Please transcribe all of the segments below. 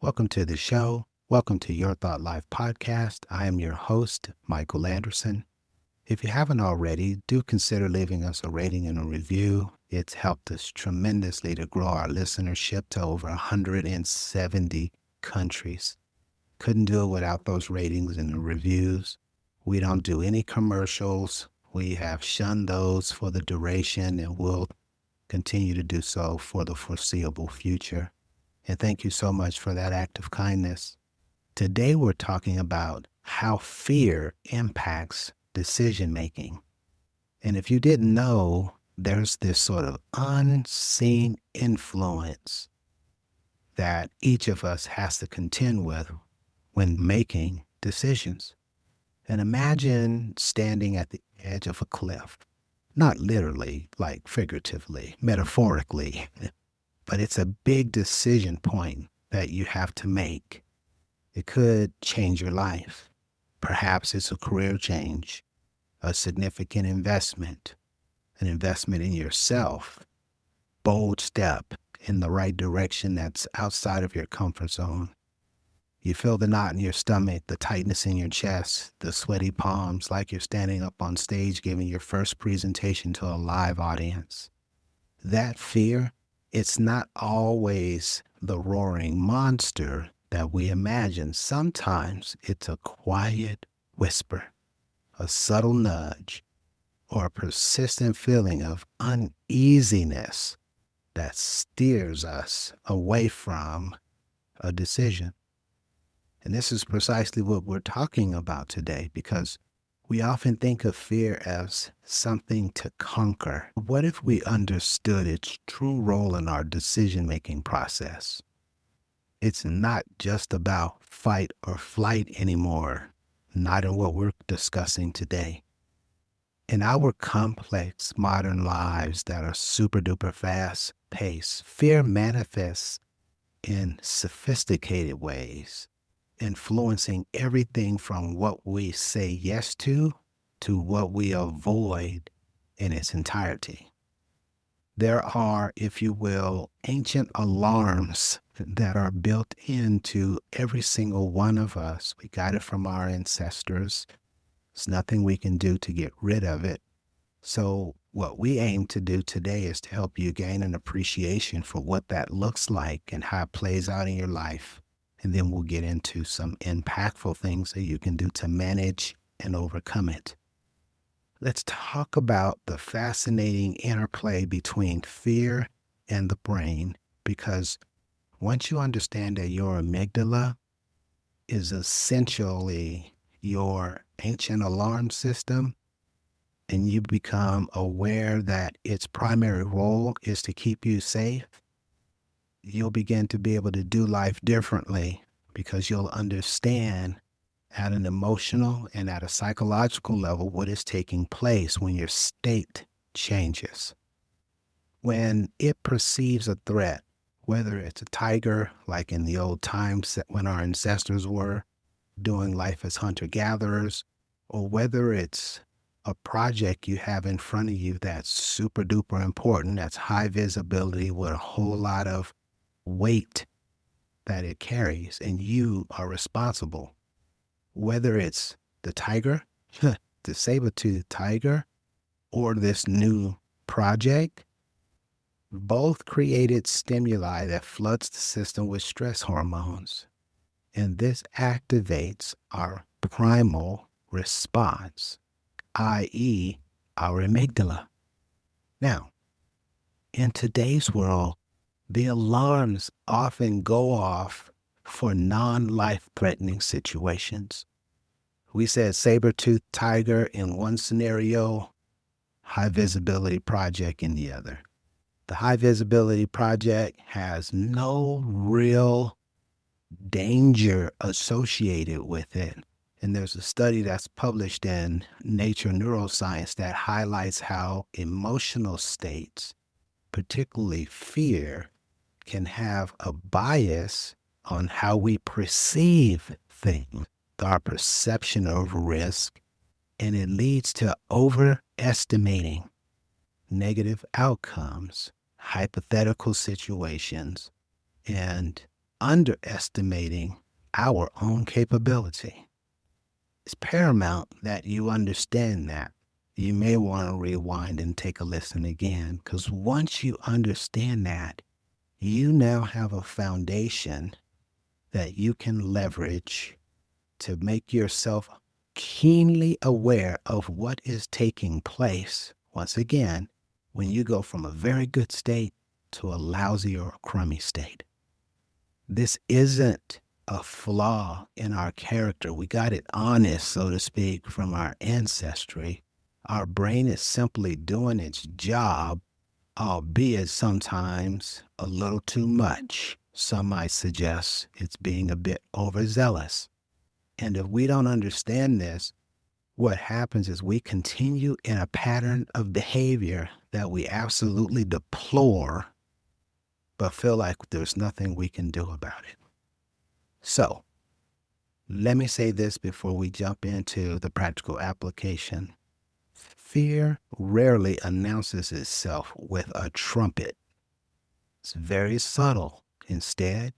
Welcome to the show. Welcome to Your Thought Life Podcast. I am your host, Michael Anderson. If you haven't already, do consider leaving us a rating and a review. It's helped us tremendously to grow our listenership to over 170 countries. Couldn't do it without those ratings and the reviews. We don't do any commercials. We have shunned those for the duration and will continue to do so for the foreseeable future. And thank you so much for that act of kindness. Today we're talking about how fear impacts decision making. And if you didn't know, there's this sort of unseen influence that each of us has to contend with when making decisions. And imagine standing at the edge of a cliff, not literally, like figuratively, metaphorically, but it's a big decision point that you have to make. It could change your life. Perhaps it's a career change, a significant investment, an investment in yourself, bold step in the right direction that's outside of your comfort zone. You feel the knot in your stomach, the tightness in your chest, the sweaty palms, like you're standing up on stage giving your first presentation to a live audience. That fear, it's not always the roaring monster that we imagine. Sometimes it's a quiet whisper, a subtle nudge, or a persistent feeling of uneasiness that steers us away from a decision. And this is precisely what we're talking about today, because we often think of fear as something to conquer. What if we understood its true role in our decision-making process? It's not just about fight or flight anymore, not in what we're discussing today. In our complex modern lives that are super-duper fast-paced, fear manifests in sophisticated ways, influencing everything from what we say yes to what we avoid in its entirety. There are, if you will, ancient alarms that are built into every single one of us. We got it from our ancestors. There's nothing we can do to get rid of it. So what we aim to do today is to help you gain an appreciation for what that looks like and how it plays out in your life. And then we'll get into some impactful things that you can do to manage and overcome it. Let's talk about the fascinating interplay between fear and the brain, because once you understand that your amygdala is essentially your ancient alarm system, and you become aware that its primary role is to keep you safe, you'll begin to be able to do life differently, because you'll understand at an emotional and at a psychological level what is taking place when your state changes. When it perceives a threat, whether it's a tiger, like in the old times when our ancestors were doing life as hunter-gatherers, or whether it's a project you have in front of you that's super duper important, that's high visibility with a whole lot of weight that it carries, and you are responsible. Whether it's the tiger, the saber-toothed tiger, or this new project, both created stimuli that floods the system with stress hormones. And this activates our primal response, i.e., our amygdala. Now, in today's world, the alarms often go off for non-life-threatening situations. We said saber-toothed tiger in one scenario, high-visibility project in the other. The high-visibility project has no real danger associated with it. And there's a study that's published in Nature Neuroscience that highlights how emotional states, particularly fear, can have a bias on how we perceive things, our perception of risk, and it leads to overestimating negative outcomes, hypothetical situations, and underestimating our own capability. It's paramount that you understand that. You may want to rewind and take a listen again, because once you understand that, you now have a foundation that you can leverage to make yourself keenly aware of what is taking place, once again, when you go from a very good state to a lousy or a crummy state. This isn't a flaw in our character. We got it honest, so to speak, from our ancestry. Our brain is simply doing its job, albeit sometimes a little too much. Some might suggest it's being a bit overzealous. And if we don't understand this, what happens is we continue in a pattern of behavior that we absolutely deplore, but feel like there's nothing we can do about it. So, let me say this before we jump into the practical application. Fear rarely announces itself with a trumpet. It's very subtle. Instead,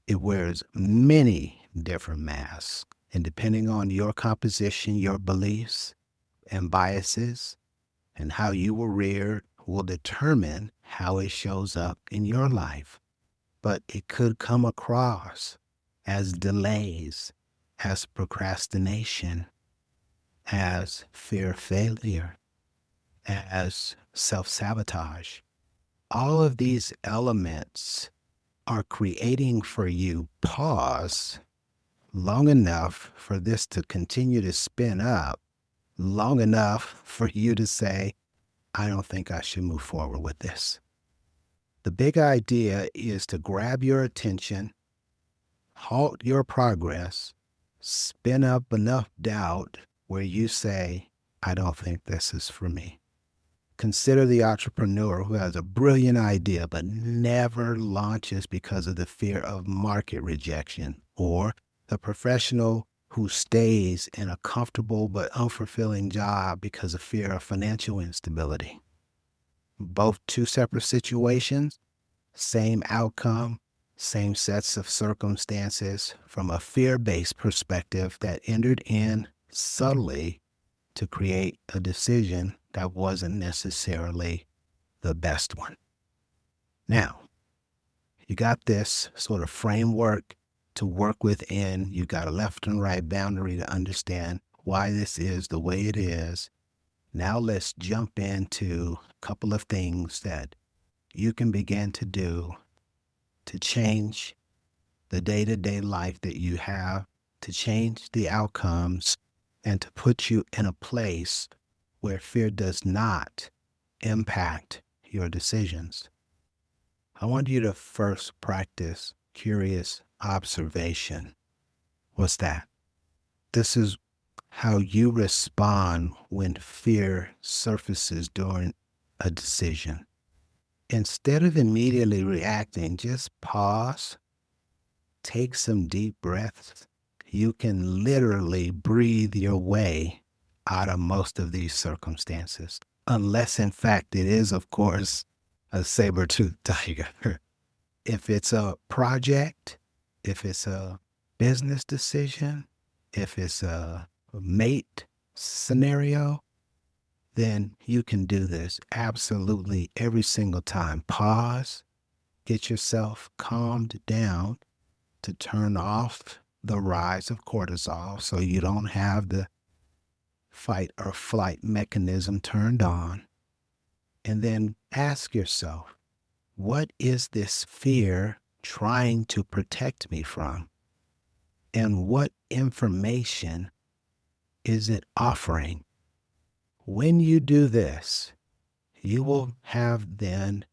it wears many different masks. And depending on your composition, your beliefs and biases, and how you were reared will determine how it shows up in your life. But it could come across as delays, as procrastination, as fear of failure, as self-sabotage. All of these elements are creating for you pause long enough for this to continue to spin up, long enough for you to say, I don't think I should move forward with this. The big idea is to grab your attention, halt your progress, spin up enough doubt where you say, I don't think this is for me. Consider the entrepreneur who has a brilliant idea but never launches because of the fear of market rejection, or the professional who stays in a comfortable but unfulfilling job because of fear of financial instability. Both two separate situations, same outcome, same sets of circumstances from a fear-based perspective that entered in subtly to create a decision that wasn't necessarily the best one. Now, you got this sort of framework to work within. You got a left and right boundary to understand why this is the way it is. Now let's jump into a couple of things that you can begin to do to change the day-to-day life that you have, to change the outcomes, and to put you in a place where fear does not impact your decisions. I want you to first practice curious observation. What's that? This is how you respond when fear surfaces during a decision. Instead of immediately reacting, just pause, take some deep breaths. You can literally breathe your way out of most of these circumstances, unless in fact it is, of course, a saber-toothed tiger. If it's a project, if it's a business decision, if it's a mate scenario, then you can do this absolutely every single time. Pause, get yourself calmed down to turn off the rise of cortisol so you don't have the fight or flight mechanism turned on. And then ask yourself, what is this fear trying to protect me from? And what information is it offering? When you do this, you will have then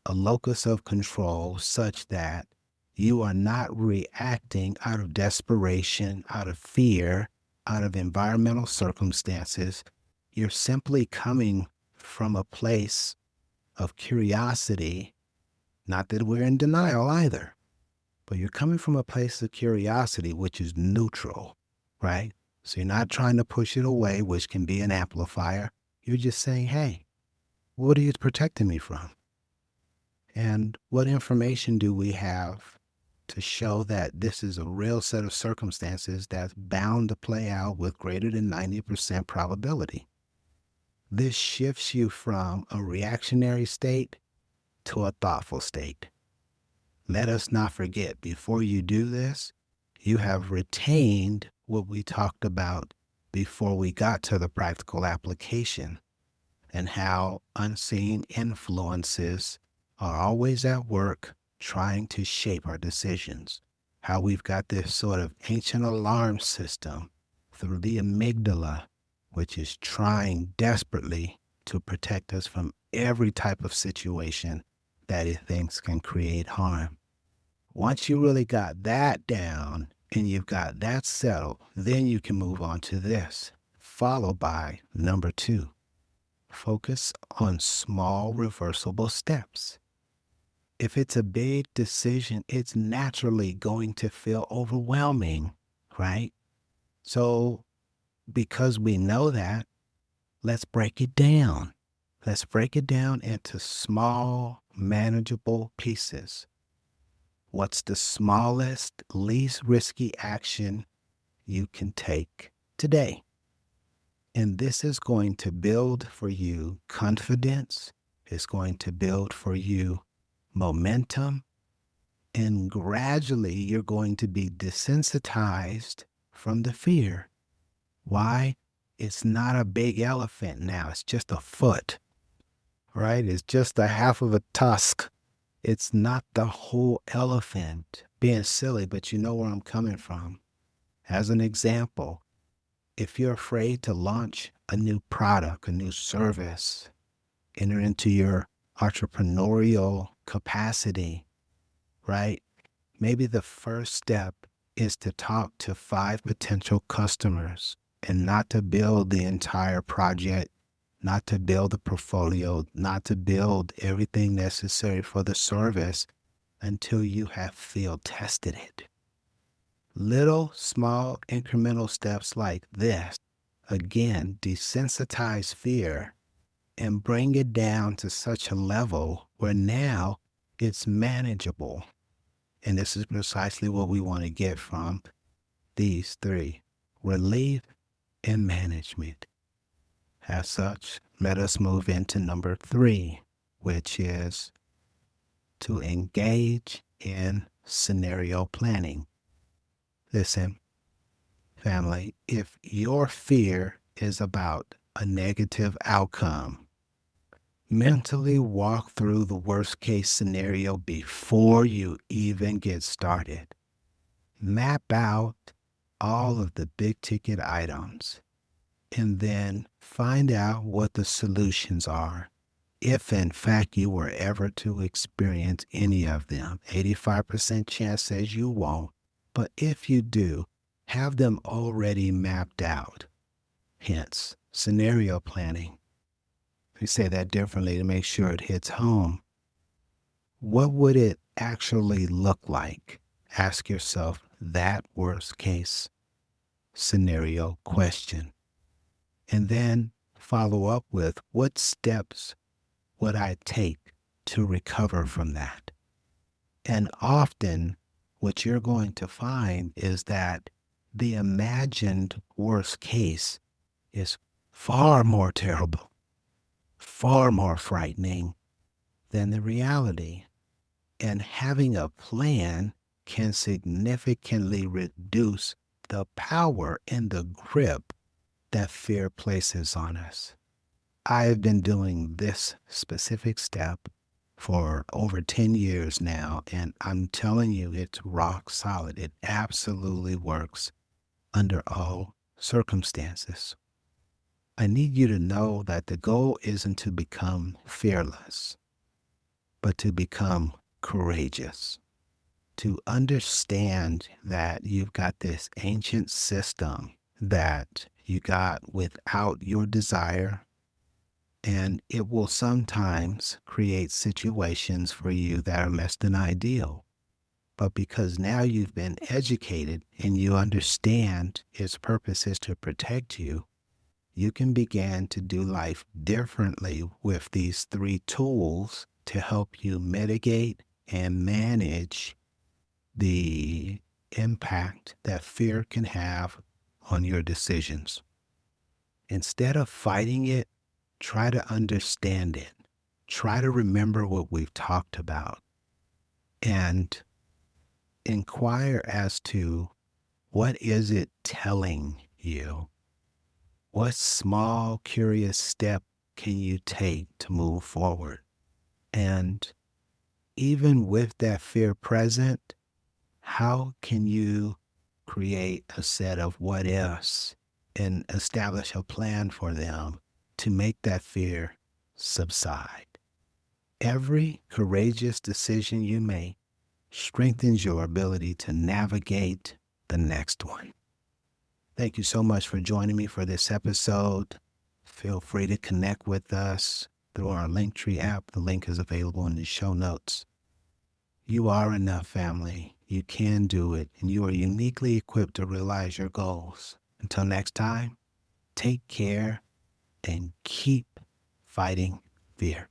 a locus of control such that you are not reacting out of desperation, out of fear, out of environmental circumstances. You're simply coming from a place of curiosity. Not that we're in denial either, but you're coming from a place of curiosity, which is neutral, right? So you're not trying to push it away, which can be an amplifier. You're just saying, hey, what are you protecting me from? And what information do we have to show that this is a real set of circumstances that's bound to play out with greater than 90% probability. This shifts you from a reactionary state to a thoughtful state. Let us not forget, before you do this, you have retained what we talked about before we got to the practical application, and how unseen influences are always at work trying to shape our decisions. How we've got this sort of ancient alarm system through the amygdala, which is trying desperately to protect us from every type of situation that it thinks can create harm. Once you really got that down and you've got that settled, then you can move on to this, followed by number 2. Focus on small reversible steps. If it's a big decision, it's naturally going to feel overwhelming, right? So because we know that, let's break it down. Let's break it down into small, manageable pieces. What's the smallest, least risky action you can take today? And this is going to build for you confidence. It's going to build for you momentum. And gradually, you're going to be desensitized from the fear. Why? It's not a big elephant now. It's just a foot, right? It's just a half of a tusk. It's not the whole elephant. Being silly, but you know where I'm coming from. As an example, if you're afraid to launch a new product, a new service, enter into your entrepreneurial capacity, right? Maybe the first step is to talk to 5 potential customers and not to build the entire project, not to build a portfolio, not to build everything necessary for the service until you have field tested it. Little, small, incremental steps like this, again, desensitize fear and bring it down to such a level where now it's manageable. And this is precisely what we want to get from these 3: relief and management. As such, let us move into number 3, which is to engage in scenario planning. Listen, family, if your fear is about a negative outcome, mentally walk through the worst case scenario before you even get started. Map out all of the big ticket items and then find out what the solutions are. If in fact you were ever to experience any of them, 85% chance says you won't. But if you do, have them already mapped out. Hence, scenario planning. We say that differently to make sure it hits home. What would it actually look like? Ask yourself that worst case scenario question. And then follow up with, what steps would I take to recover from that? And often what you're going to find is that the imagined worst case is far more terrible, far more frightening than the reality. And having a plan can significantly reduce the power and the grip that fear places on us. I've been doing this specific step for over 10 years now, and I'm telling you, it's rock solid. It absolutely works under all circumstances. I need you to know that the goal isn't to become fearless, but to become courageous. To understand that you've got this ancient system that you got without your desire, and it will sometimes create situations for you that are less than ideal. But because now you've been educated and you understand its purpose is to protect you, you can begin to do life differently with these 3 tools to help you mitigate and manage the impact that fear can have on your decisions. Instead of fighting it, try to understand it. Try to remember what we've talked about and inquire as to what is it telling you? What small, curious step can you take to move forward? And even with that fear present, how can you create a set of what ifs and establish a plan for them to make that fear subside? Every courageous decision you make strengthens your ability to navigate the next one. Thank you so much for joining me for this episode. Feel free to connect with us through our Linktree app. The link is available in the show notes. You are enough, family. You can do it, and you are uniquely equipped to realize your goals. Until next time, take care and keep fighting fear.